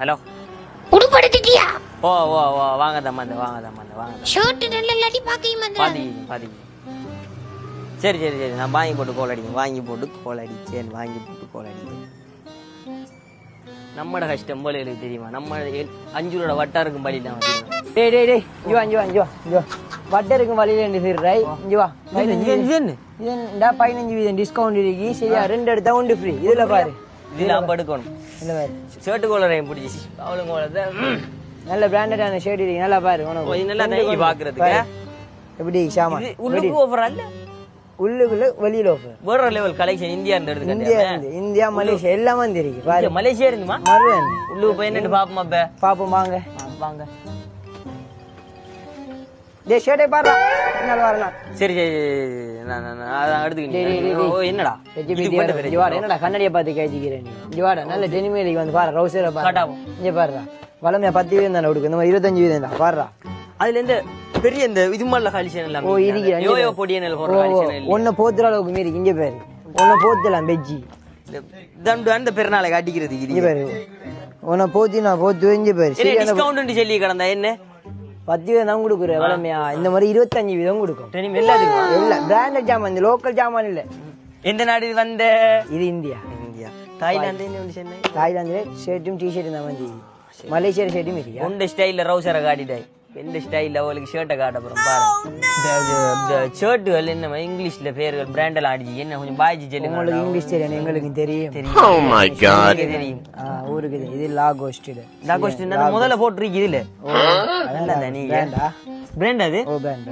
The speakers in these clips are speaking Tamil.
ஹலோ உடுப்படுத்திட்டியா? ஓ ஓ ஓ வாங்க தம்மா வாங்க ஷர்ட் நல்ல இல்லாட்டி பாக்கையும் பாதி சரி சரி சரி நான் வாங்கி போட்டு கோல் அடிச்சேன் வாங்கி போட்டு கோல் அடிச்சேன் நம்மட கஷ்டம் போல எனக்கு தெரியுமா நம்ம 5 ரூபா வட்டா இருக்கும் பலி தான் டேய் டேய் டேய் இங்க வா வட்ட இருக்கும் வழியில இருந்து சரி இங்க வா இதுடா 15% டிஸ்கவுண்ட் இருக்கு சரியா ரெண்டு எடுத்தா ஒன்று ஃப்ரீ இதுல பாரு இதெல்லாம் படுக்கணும் இல்ல பாரு ஷர்ட் கோலரையும் பிடிச்சி அவளும் கோலத்தை நல்ல பிராண்டடான ஷர்ட் இருக்கு நல்லா பாரு உனக்கு நல்லா நெய் பாக்குறதுக்கு எப்படி ஷாமா உள்ளுக்கு ஆஃபர் அல்ல உள்ளுக்குள்ள வெளியில ஆஃபர் வேற லெவல் கலெக்ஷன் இந்தியா இருந்து இந்தியா மலேசியா எல்லாம் வந்துருக்கு பாரு மலேசியா இருந்துமா மறுவன் உள்ளுக்கு போய் என்னன்னு பாப்போம் வாங்க டேய் ஷர்ட்டை பாரு என்ன வரலாம் சரி சரி நான் எடுத்துக்கிட்டேன் என்னடா என்னடா கண்ணாடியை பார்த்து கேச்சிக்கிறேன் நீ இங்க வாடா நல்ல டெனிமேலிக்கு வந்து பாரு ரவுசரை பாரு இங்க பாருடா வளமையா 10 வீதம் தானே கொடுக்கும் இந்த மாதிரி 25 வீதம் தான் பாருடா அதுல இருந்து பெரிய இந்த இது மாதிரி கலெக்ஷன் எல்லாம் ஓ இருக்கு யோயோ பொடியனல் போற கலெக்ஷன் இல்ல ஒண்ணு போத்துற அளவுக்கு மீறி இங்க பாரு ஒண்ணு போத்தலாம் பெஜ்ஜி தண்டு அந்த பெருநாளை காட்டிக்கிறது இங்க பாரு ஒண்ணு போத்தி நான் போத்து இங்க பாரு சரி டிஸ்கவுண்ட் சொல்லி கடந்தா என்ன 10 வீதம் தான் கொடுக்குற வளமையா இந்த மாதிரி 25 வீதம் கொடுக்கும் டெனிம் எல்லாத்துக்கும் இல்ல பிராண்டட் ஜாமான் இந்த லோக்கல் ஜாமான் இல்ல எந்த நாடு வந்த இது இந்தியா தாய்லாந்து ஷர்ட்டும் டிஷர்ட்டும் தான் வந்து மலேசியா ஷர்ட்டும் இருக்கு உண்ட ஸ்டைல்ல ரவுசரை காட்டிட்டாய் எந்த ஸ்டைல்ல அவளுக்கு ஷர்ட்டை காட்ட போறோம் பாரு ஷர்ட்டுகள் என்ன இங்கிலீஷ்ல பேர்கள் பிராண்ட் எல்லாம் அடிச்சு என்ன கொஞ்சம் பாய்ச்சி சொல்லுங்க உங்களுக்கு இங்கிலீஷ் தெரியும் எங்களுக்கு தெரியும் தெரியும் ஊருக்கு இது லாகோஸ்ட் முதல்ல போட்டுருக்கு இதுல பிராண்ட் அது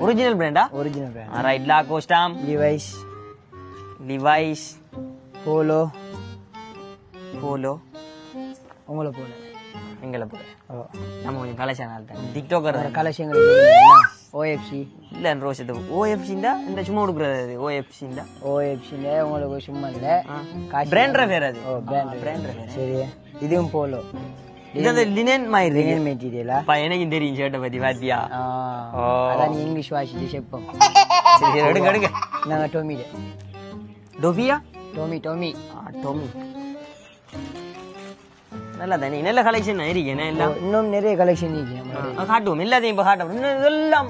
ஒரிஜினல் பிராண்டா ஒரிஜினல் பிராண்ட் ரைட் லாகோஸ்டாம் லிவைஸ் போலோ உங்களை போல எங்களை போல நம்ம கொஞ்சம் கலெக்ஷன் ஆள்தான் டிக்டாக்கர் கலெக்ஷன் ஓஎஃப்சி இல்ல ரோஸ் இது ஓஎஃப்சி இந்த சும்மா கொடுக்குறது ஓஎஃப்சி உங்களுக்கு சும்மா இல்ல பிராண்டர் பேர் அது பிராண்டர் சரி இதுவும் போலோ இது அந்த லினன் மாதிரி லினன் மெட்டீரியலா எனக்கு தெரியும் ஷர்ட்டை பத்தி பாத்தியா அதான் இங்கிலீஷ் வாசிட்டு செப்போம் சரி எடுங்க நாங்க டோமிட டோபியா டோமி நல்லா தானே நல்ல கலெக்ஷன் இருக்கேன் எல்லாம் இன்னும் நிறைய கலெக்ஷன் இருக்கு காட்டுவோம் எல்லாத்தையும் இப்ப காட்டுவோம் இதெல்லாம்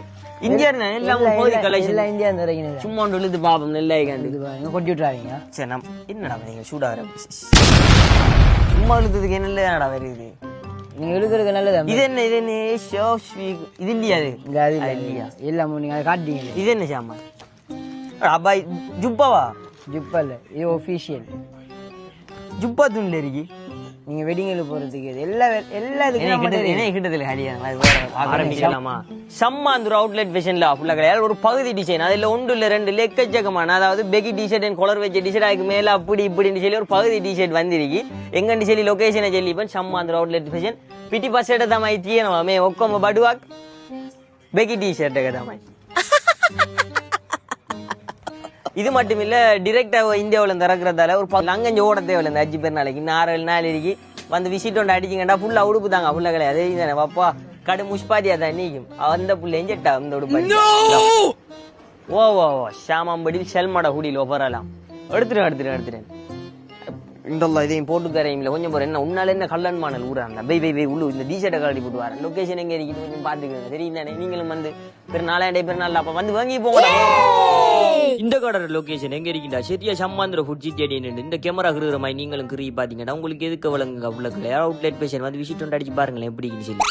இந்தியா எல்லாம் போதி கலெக்ஷன் எல்லாம் இந்தியா வரைக்கும் சும்மா ஒன்று இழுத்து பாப்போம் நெல்லை கொட்டி விட்டுறாங்க சரி என்னடா நீங்க சூடாகிற சும்மா இழுத்ததுக்கு என்னடா வருது நீங்க இழுக்கிறதுக்கு நல்லது இது என்ன இது இல்லையா இல்லையா எல்லாம் நீங்க அதை காட்டுறீங்க இது என்ன சாமா அப்பாய் ஜுப்பாவா ஜுப்பா இல்ல இது ஒபிஷியல் ஜுப்பா துணில இருக்கு நீங்க வெட்டிங்ல போறதுக்கு ஆரம்பிக்கலாமா சம்மாந்தூர் அவுட்லெட் ஃபேஷன்ல ஃபுல்லா கிடையாது ஒரு பகுதி டிசைன் அதுல ஒன்று இல்ல ரெண்டு எக்கச்சக்கமான அதாவது பெகி டிஷர்ட் அண்ட் கொலர் வச்ச டிஷர்ட் அதுக்கு மேல அப்படி இப்படின்னு சொல்லி ஒரு பகுதி டிஷர்ட் வந்திருக்கு எங்கன்னு சொல்லி லொகேஷனை சொல்லி சம்மாந்தூர் அவுட்லெட் ஃபேஷன் பிட்டி பஸ் எடுத்தாமாய் தீயனமாமே ஒக்கம்ப படுவாக் பெகி டிஷர்ட் கதாமாய் இது மட்டும் இல்ல டிரெக்டா இந்தியாவில திறக்கிறதால ஒரு அங்கஞ்சு ஓட தேவையில்ல இந்த 5 பேர் நாளைக்கு 6 நாள் இருக்கு வந்து விசிட் ஒன்று அடிச்சுங்கண்டா ஃபுல்லா உடுப்பு தாங்க ஃபுல்லா கிடையாது தானே பாப்பா கடு முஷ்பாதியா தான் நீக்கும் அந்த புள்ள எஞ்சட்டா இந்த உடுப்பு ஓ ஷாமாம்படி செல்மட குடியில் ஒப்பரலாம் எடுத்துட்டேன் இந்த இதையும் போட்டு தரீங்களா கொஞ்சம் போற என்ன உன்னால என்ன கல்லன்மானல் ஊராங்க பை உள்ளு இந்த டிஷர்ட்டை கலட்டி போட்டு வரேன் லொகேஷன் எங்க இருக்குது கொஞ்சம் பாத்துக்கோங்க தெரியும் தானே நீங்களும் வந்து பெருநாள் அப்ப வந்து வாங்கி போங்க இந்த கடை லொகேஷன் எங்க இருக்கீங்களா சரியா சம்மாந்திர ஃபுட் தேடி இந்த கேமரா இருக்கிற மாதிரி நீங்களும் கிரி பாத்தீங்கன்னா உங்களுக்கு எதுக்கு வழங்குங்க அவ்வளவு அவுட்லெட் பேஷன் வந்து விசிட் அடிச்சு பாருங்களேன் எப்படின்னு சொல்லி